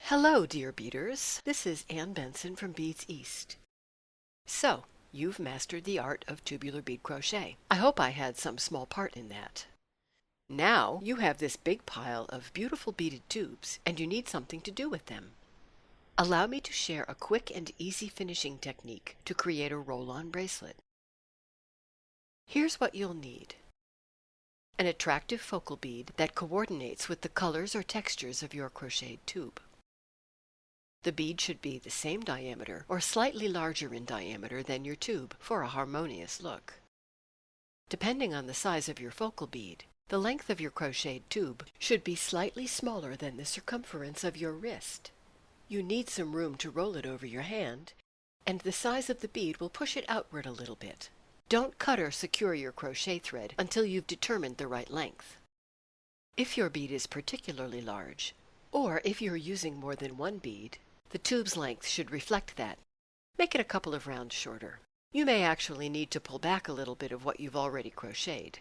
Hello, dear beaders. This is Benson from Beads East. So, you've mastered the art of tubular bead crochet. I hope I had some small part in that. Now you have this big pile of beautiful beaded tubes, and you need something to do with them. Allow me to share a quick and easy finishing technique to create a roll-on bracelet. Here's what you'll need. An attractive focal bead that coordinates with the colors or textures of your crocheted tube. The bead should be the same diameter or slightly larger in diameter than your tube for a harmonious look. Depending on the size of your focal bead, the length of your crocheted tube should be slightly smaller than the circumference of your wrist. You need some room to roll it over your hand, and the size of the bead will push it outward a little bit. Don't cut or secure your crochet thread until you've determined the right length. If your bead is particularly large, or if you're using more than one bead, the tube's length should reflect that. Make it a couple of rounds shorter. You may actually need to pull back a little bit of what you've already crocheted.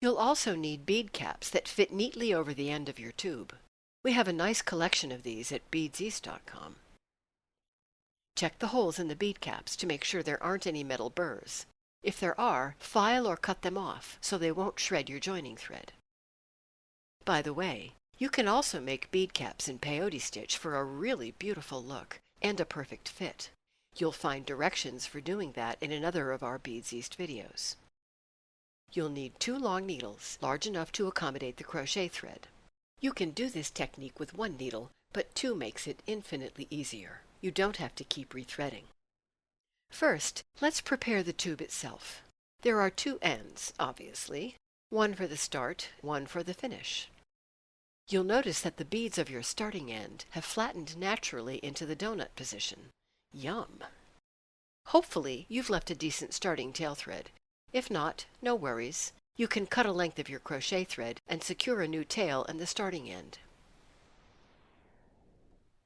You'll also need bead caps that fit neatly over the end of your tube. We have a nice collection of these at beadseast.com. Check the holes in the bead caps to make sure there aren't any metal burrs. If there are, file or cut them off so they won't shred your joining thread. By the way, you can also make bead caps in peyote stitch for a really beautiful look and a perfect fit. You'll find directions for doing that in another of our Beads East videos. You'll need 2 long needles, large enough to accommodate the crochet thread. You can do this technique with 1 needle, but 2 makes it infinitely easier. You don't have to keep rethreading. First, let's prepare the tube itself. There are 2 ends, obviously, one for the start, one for the finish. You'll notice that the beads of your starting end have flattened naturally into the donut position. Yum! Hopefully, you've left a decent starting tail thread. If not, no worries. You can cut a length of your crochet thread and secure a new tail and the starting end.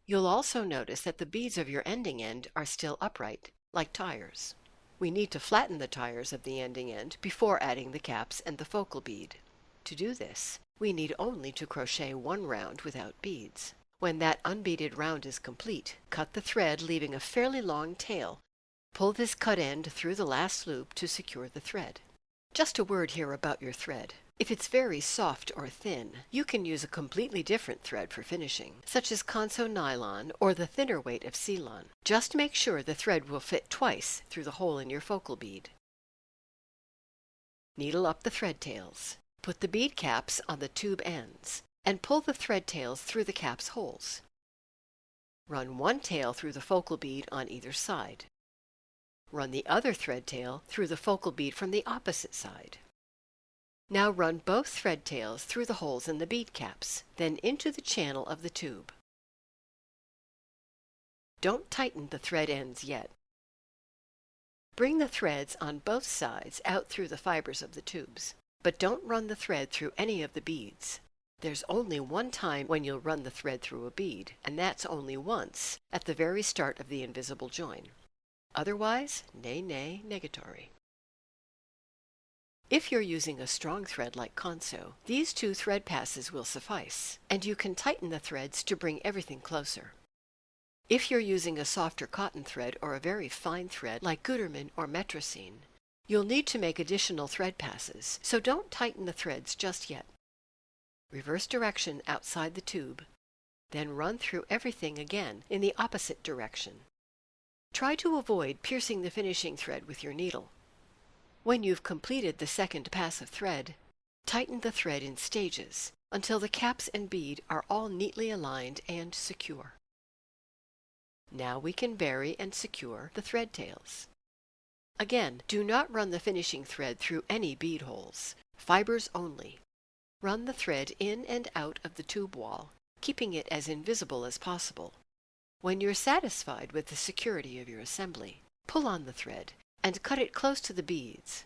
You'll also notice that the beads of your ending end are still upright, like tires. We need to flatten the tires of the ending end before adding the caps and the focal bead. To do this, we need only to crochet 1 round without beads. When that unbeaded round is complete, cut the thread leaving a fairly long tail. Pull this cut end through the last loop to secure the thread. Just a word here about your thread. If it's very soft or thin, you can use a completely different thread for finishing, such as Conso nylon or the thinner weight of Ceylon. Just make sure the thread will fit twice through the hole in your focal bead. Needle up the thread tails. Put the bead caps on the tube ends, and pull the thread tails through the caps' holes. Run 1 tail through the focal bead on either side. Run the other thread tail through the focal bead from the opposite side. Now run both thread tails through the holes in the bead caps, then into the channel of the tube. Don't tighten the thread ends yet. Bring the threads on both sides out through the fibers of the tubes, but don't run the thread through any of the beads. There's only one time when you'll run the thread through a bead, and that's only once, at the very start of the invisible join. Otherwise, nay, nay, negatory. If you're using a strong thread like Conso, these 2 thread passes will suffice, and you can tighten the threads to bring everything closer. If you're using a softer cotton thread or a very fine thread like Gutermann or Metrocene, you'll need to make additional thread passes, so don't tighten the threads just yet. Reverse direction outside the tube, then run through everything again in the opposite direction. Try to avoid piercing the finishing thread with your needle. When you've completed the second pass of thread, tighten the thread in stages until the caps and bead are all neatly aligned and secure. Now we can bury and secure the thread tails. Again, do not run the finishing thread through any bead holes, fibers only. Run the thread in and out of the tube wall, keeping it as invisible as possible. When you're satisfied with the security of your assembly, pull on the thread and cut it close to the beads.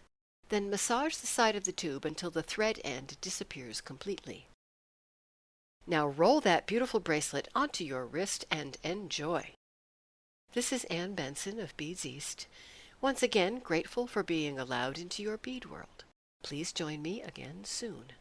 Then massage the side of the tube until the thread end disappears completely. Now roll that beautiful bracelet onto your wrist and enjoy! This is Benson of Beads East. Once again, grateful for being allowed into your bead world. Please join me again soon.